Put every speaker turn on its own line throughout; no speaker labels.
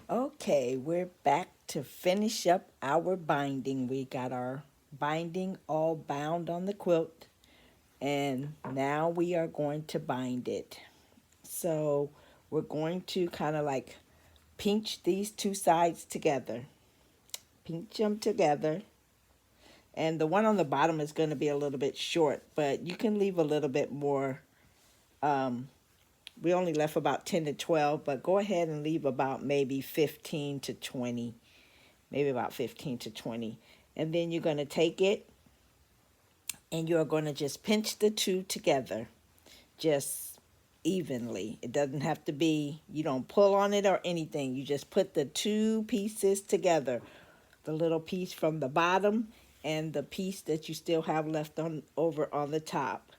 Okay, we're back to finish up our binding. We got our binding all bound on the quilt, and now we are going to bind it. So we're going to kind of like pinch these two sides together. Pinch them together. And the one on the bottom is going to be a little bit short, but you can leave a little bit more. We only left about 10 to 12, but go ahead and leave about maybe 15 to 20. Maybe about 15 to 20. And then you're going to take it and you're going to just pinch the two together, just evenly. It doesn't have to be, you don't pull on it or anything. You just put the two pieces together, the little piece from the bottom and the piece that you still have left on over on the top.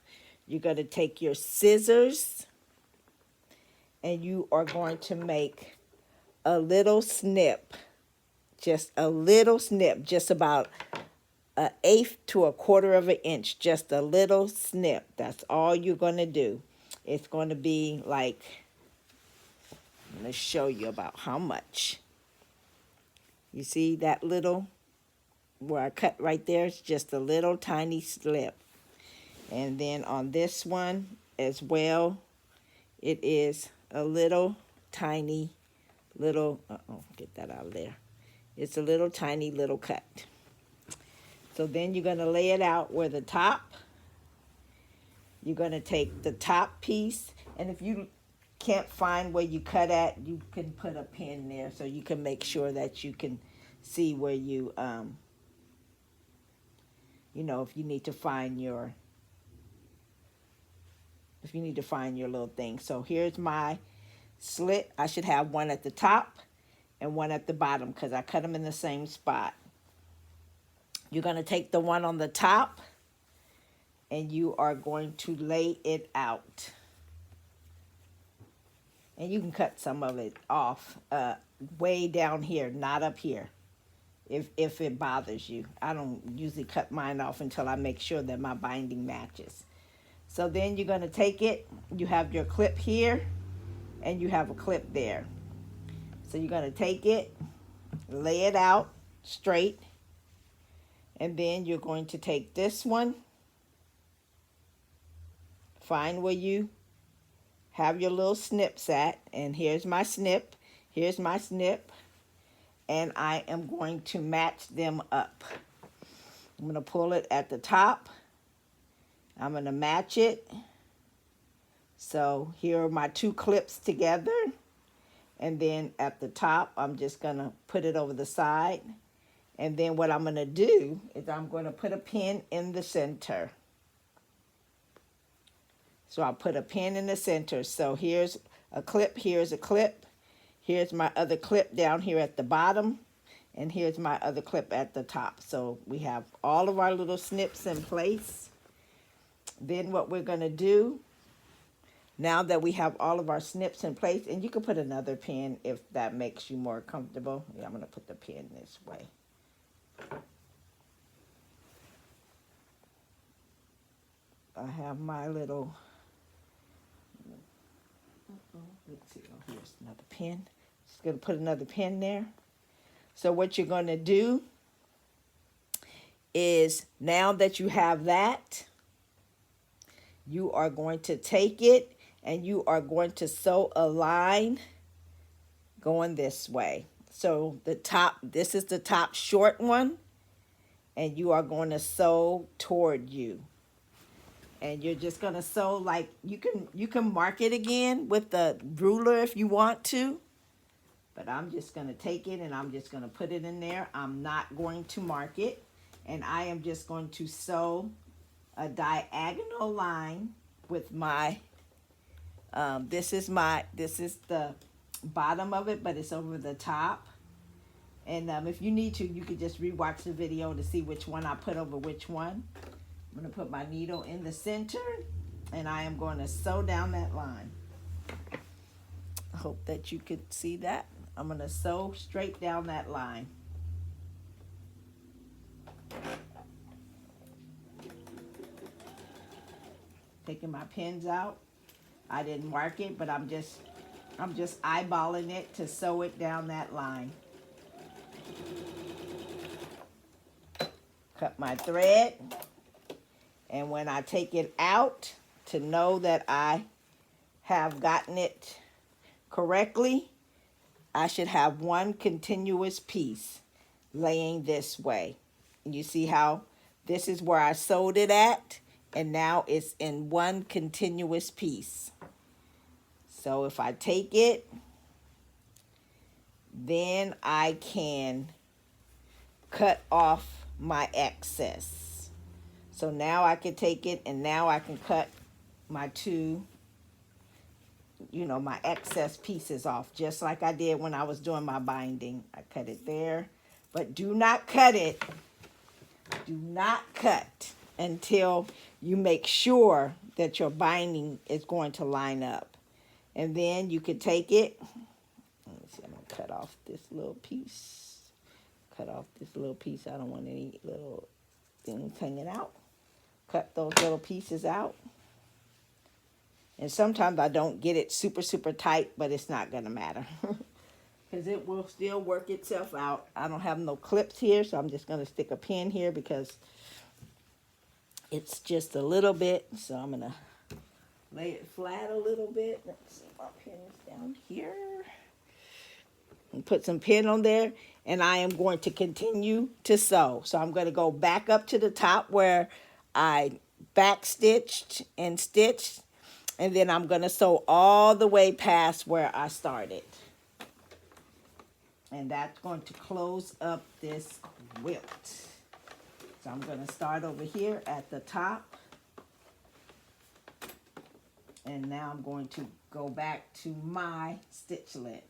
You're going to take your scissors and you are going to make a little snip, just a little snip, just about an eighth to a quarter of an inch, just a little snip. That's all you're going to do. It's going to be like, I'm going to show you about how much. You see that little, where I cut right there, it's just a little tiny slip. And then on this one as well, it is a little tiny little, get that out of there. It's a little tiny little cut. So then you're going to lay it out where the top, you're going to take the top piece, and if you can't find where you cut at, you can put a pin there so you can make sure that you can see where you, if you need to find your, little thing. So here's my slit. I should have one at the top and one at the bottom because I cut them in the same spot. You're going to take the one on the top and you are going to lay it out. And you can cut some of it off way down here, not up here, if it bothers you. I don't usually cut mine off until I make sure that my binding matches. So then you're going to take it, you have your clip here, and you have a clip there. So you're going to take it, lay it out straight, and then you're going to take this one, find where you have your little snips at, and here's my snip, and I am going to match them up. I'm going to pull it at the top. I'm going to match it. So here are my two clips together. And then at the top, I'm just going to put it over the side. And then what I'm going to do is I'm going to put a pin in the center. So I'll put a pin in the center. So here's a clip, here's a clip. Here's my other clip down here at the bottom. And here's my other clip at the top. So we have all of our little snips in place. Then what we're going to do, now that we have all of our snips in place, and you can put another pin if that makes you more comfortable. Yeah, I'm going to put the pin this way. I have my little, let's see, here's another pin. Just going to put another pin there. So what you're going to do is, now that you have that, you are going to take it and you are going to sew a line going this way. So the top, this is the top short one, and you are going to sew toward you. And you're just going to sew, like, you can mark it again with the ruler if you want to. But I'm just going to take it and I'm just going to put it in there. I'm not going to mark it. And I am just going to sew a diagonal line with my, this is the bottom of it, but it's over the top. And if you need to, you could just rewatch the video to see which one I put over which one. I'm going to put my needle in the center and I am going to sew down that line. I hope that you could see that. I'm going to sew straight down that line. Taking my pins out. I didn't mark it, but I'm just I'm just eyeballing it to sew it down that line. Cut my thread, and when I take it out to know that I have gotten it correctly, I should have one continuous piece laying this way. You see how this is where I sewed it at, and now it's in one continuous piece. So if I take it, then I can cut off my excess. So now I can take it, and now I can cut my two, my excess pieces off, just like I did when I was doing my binding. I cut it there, but do not cut it. Do not cut until you make sure that your binding is going to line up. And then you can take it. Let me see, I'm going to cut off this little piece. Cut off this little piece. I don't want any little things hanging out. Cut those little pieces out. And sometimes I don't get it super, super tight, but it's not going to matter. Because it will still work itself out. I don't have no clips here, so I'm just going to stick a pin here because it's just a little bit. So I'm going to lay it flat a little bit. Let's see, my pin is down here. And put some pin on there, and I am going to continue to sew. So I'm going to go back up to the top where I back stitched and stitched, and then I'm going to sew all the way past where I started. And that's going to close up this quilt. So I'm going to start over here at the top. And now I'm going to go back to my stitch length.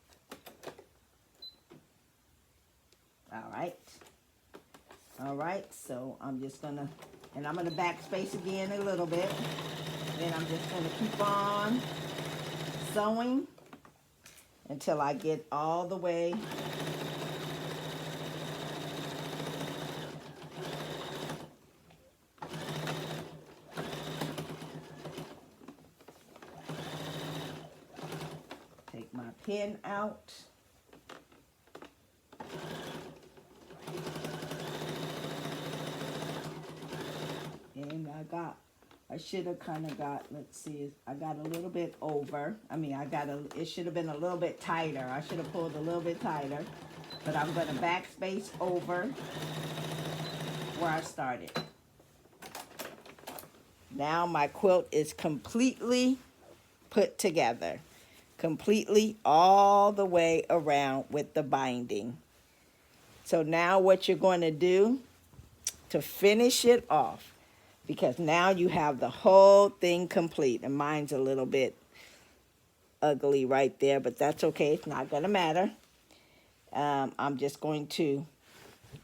All right, so I'm just going to, and I'm going to backspace again a little bit. Then I'm just going to keep on sewing until I get all the way take my pin out. And I should have kind of got, let's see, I got a little bit over. It should have been a little bit tighter. I should have pulled a little bit tighter. But I'm going to backspace over where I started. Now my quilt is completely put together. Completely all the way around with the binding. So now what you're going to do to finish it off, because now you have the whole thing complete. And mine's a little bit ugly right there, but that's okay. It's not going to matter. I'm just going to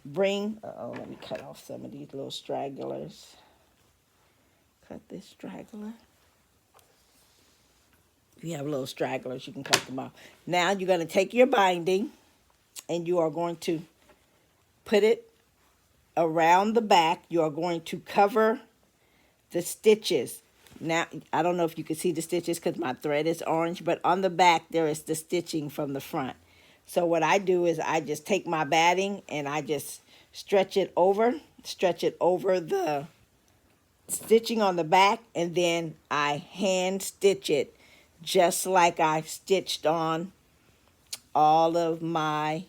let me cut off some of these little stragglers. Cut this straggler. If you have little stragglers, you can cut them off. Now you're going to take your binding, and you are going to put it around the back. You are going to cover the stitches. Now, I don't know if you can see the stitches because my thread is orange, but on the back there is the stitching from the front. So what I do is I just take my batting and I just stretch it over the stitching on the back, and then I hand stitch it just like I stitched on all of my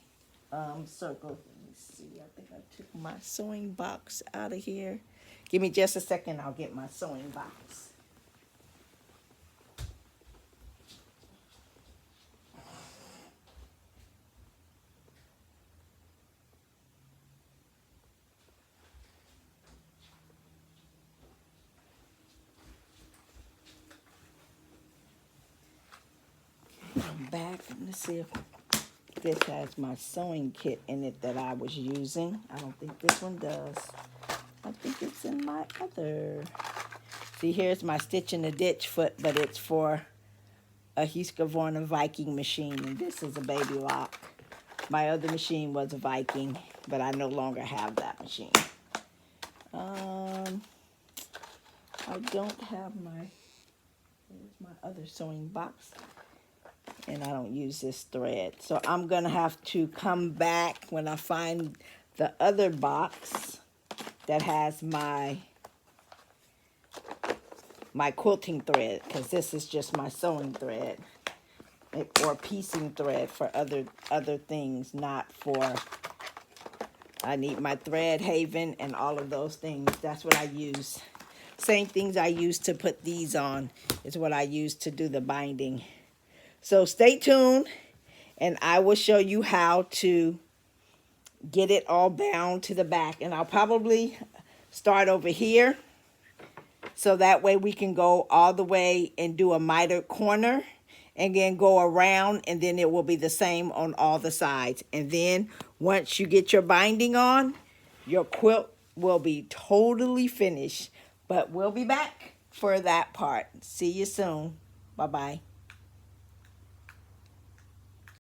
circles. Let me see, I think I took my sewing box out of here. Give me just a second, I'll get my sewing box. I'm back. Let's see if this has my sewing kit in it that I was using. I don't think this one does. I think it's in my other. See, here's my Stitch in the Ditch foot, but it's for a Husqvarna Viking machine, and this is a baby lock. My other machine was a Viking, but I no longer have that machine. I don't have here's my other sewing box. and I don't use this thread. So I'm gonna have to come back when I find the other box that has my quilting thread, because this is just my sewing thread or piecing thread for other things, not for, I need my thread haven and all of those things. That's what I use. Same things I use to put these on is what I use to do the binding. So stay tuned, and I will show you how to get it all bound to the back. And I'll probably start over here, so that way we can go all the way and do a mitered corner, and then go around, and then it will be the same on all the sides. And then once you get your binding on, your quilt will be totally finished. But we'll be back for that part. See you soon. Bye-bye.